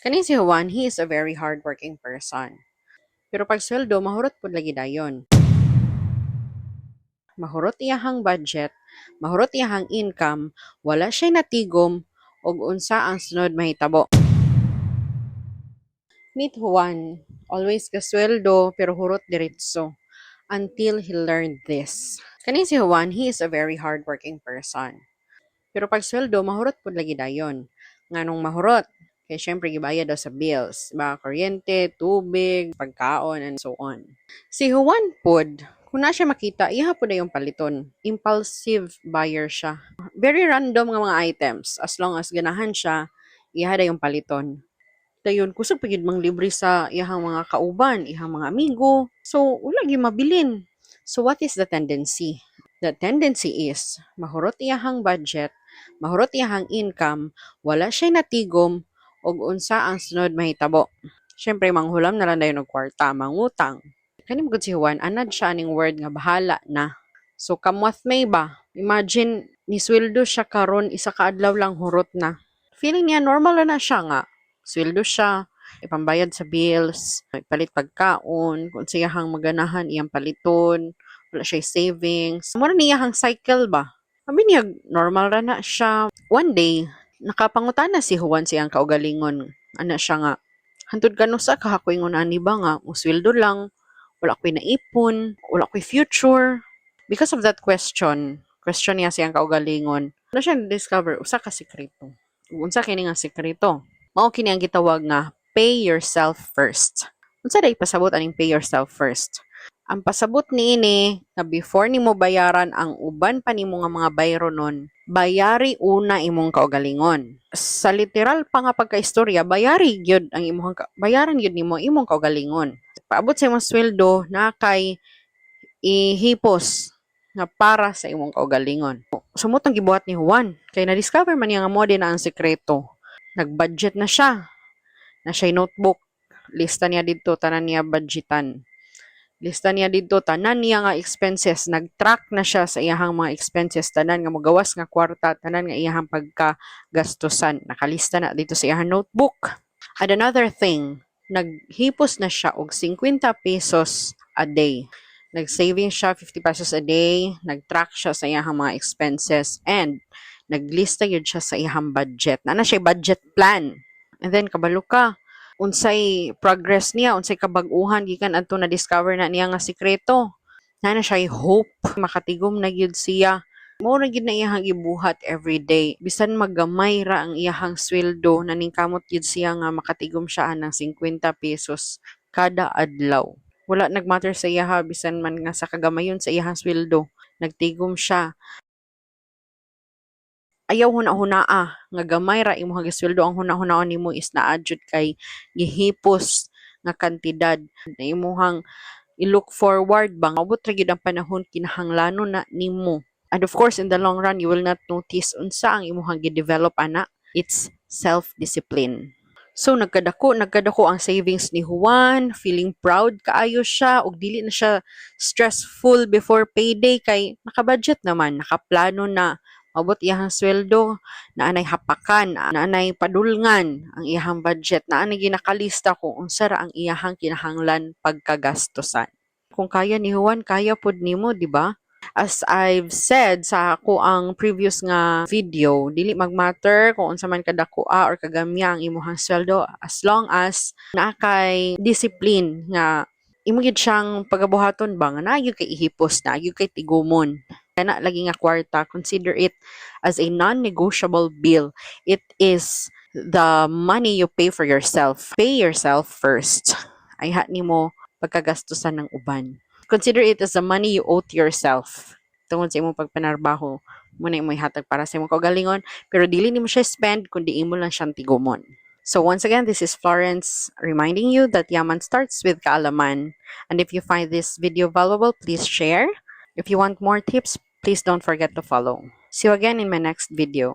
Kani si Juan, he is a very hardworking person. Pero pag sweldo, mahurot pud lagi dayon. Mahurot iyahang budget, mahurot iyahang income, wala siya natigom, og unsa ang sunod mahitabo. Meet Juan, always kasweldo pero hurot diretso. Until he learned this. Kani si Juan, he is a very hardworking person. Pero pag sweldo, mahurot pud lagi dayon. Nganong mahurot? Kaya syempre, gibayad daw sa bills. Ba, kuryente, tubig, pagkaon, and so on. Si Juan pod, kung na siya makita, iha po na yung paliton. Impulsive buyer siya. Very random nga mga items. As long as ganahan siya, iha na yung paliton. Dayon, kusog pagid mang libre sa iyahang mga kauban, iyahang mga amigo. So, wala gyud mabilin. So, what is the tendency? The tendency is, mahurot iyahang budget, mahurot iyahang income, wala siya natigom, og unsa ang sunod mahitabo. Syempre, manghulam na lang dayon og kwarta, mangutang. Kani mo si Juan, anad siya aning word nga bahala na. So, kamwath may ba? Imagine, nisweldo siya karon isa ka adlaw lang hurot na. Feeling niya normal na siya nga. Sweldo siya, ipambayad sa bills, palit pagkaon, kung siyahang maganahan, iyang paliton, wala siya savings. Muna niyahang cycle ba? Sabi niya, normal ra na siya. One day, nakapangutana si Juan siyang kaugalingon. Ana siya nga, hantod ka no sa kahakoingon ani ba nga, musweldo lang, wala ko'y naipon, wala ko'y future. Because of that question niya siyang kaugalingon, ano siya discover usa ka sekreto. Unsa kini nga sekreto? Mao kini ang gitawag nga pay yourself first. Unsa day pasabot aning pay yourself first? Ang pasabot niini na before nimo bayaran ang uban pa nimo nga mga bayro nun, bayari una imong kaugalingon. Sa literal pa nga pagkaistorya, bayari gyud ang imong bayaran gyud nimo imong kaugalingon. Paabot sa imong sweldo na kay ihipos nga para sa imong kaugalingon. Sumutong gibuhat ni Juan kay na-discover man niya nga mo din ang sekreto. Nag-budget na siya. Na siya notebook. Lista niya dito, tanan niya budgetan. Lista niya dito, tanan niya nga expenses. Nag-track na siya sa iyahang mga expenses. Tanan nga magawas nga kwarta. Tanan nga iyahang pagkagastusan. Nakalista na dito sa iyahang notebook. And another thing, naghipos na siya og 50 pesos a day. Nag-saving siya 50 pesos a day. Nag-track siya sa iyahang mga expenses. And naglista yun siya sa iyang budget. Na siya budget plan. And then, kabalo ka, unsay progress niya, unsay kabag-uhan, gikan adto na discover na niya nga sekreto. Na siya hope, makatigom na gyud siya. Mo na gyud na iyang gibuhat every day. Bisan magamay ra ang iyang sweldo, naningkamot gyud siya nga makatigom siya ng 50 pesos kada adlaw. Wala nagmatter sa iya bisan man nga sa kagamayon sa iyang sweldo. Nagtigom siya. Ayaw huna-hunaa nga gamay ra imong gisweldo, ang huna-hunaon nimo is naadjud kay gihipos nga kantidad na imong i-look forward bang abot ra gyud ang panahon kinahanglanon na nimo. And of course, in the long run, you will not notice unsa ang imong gi-develop ana. It's self-discipline. So nagkadako ang savings ni Juan, feeling proud kaayo siya ug dili na siya stressful before payday kay naka-budget naman, nakaplano na. Mabot iyahang sweldo, naanay hapakan, naanay padulngan ang iyahang budget, naanay ginakalista kung unsa ra ang iyahang kinahanglan pagkagastusan. Kung kaya ni Juan, kaya pod nimo, di ba? As I've said sa ako ang previous nga video, dili magmatter kung unsa man kadakua or kagamya ang imong sweldo as long as naa kay discipline nga imo gid siyang pagabuhaton ba nga naayod kay ihipos, naayod kay tigumon. Kana lagi nga kwarta, consider it as a non-negotiable bill. It is the money you pay for yourself. Pay yourself first. Ay nimo pagkagastusan ng uban. Consider it as the money you owe to yourself. Tungod sa imong pagpanarbaho, mo na imong ihatag para sa imong kaugalingon, pero dili nimo siya spend kundi imo lang siyang tigumon. So once again, this is Florence reminding you that yaman starts with kaalaman. And if you find this video valuable, please share. If you want more tips, please don't forget to follow. See you again in my next video.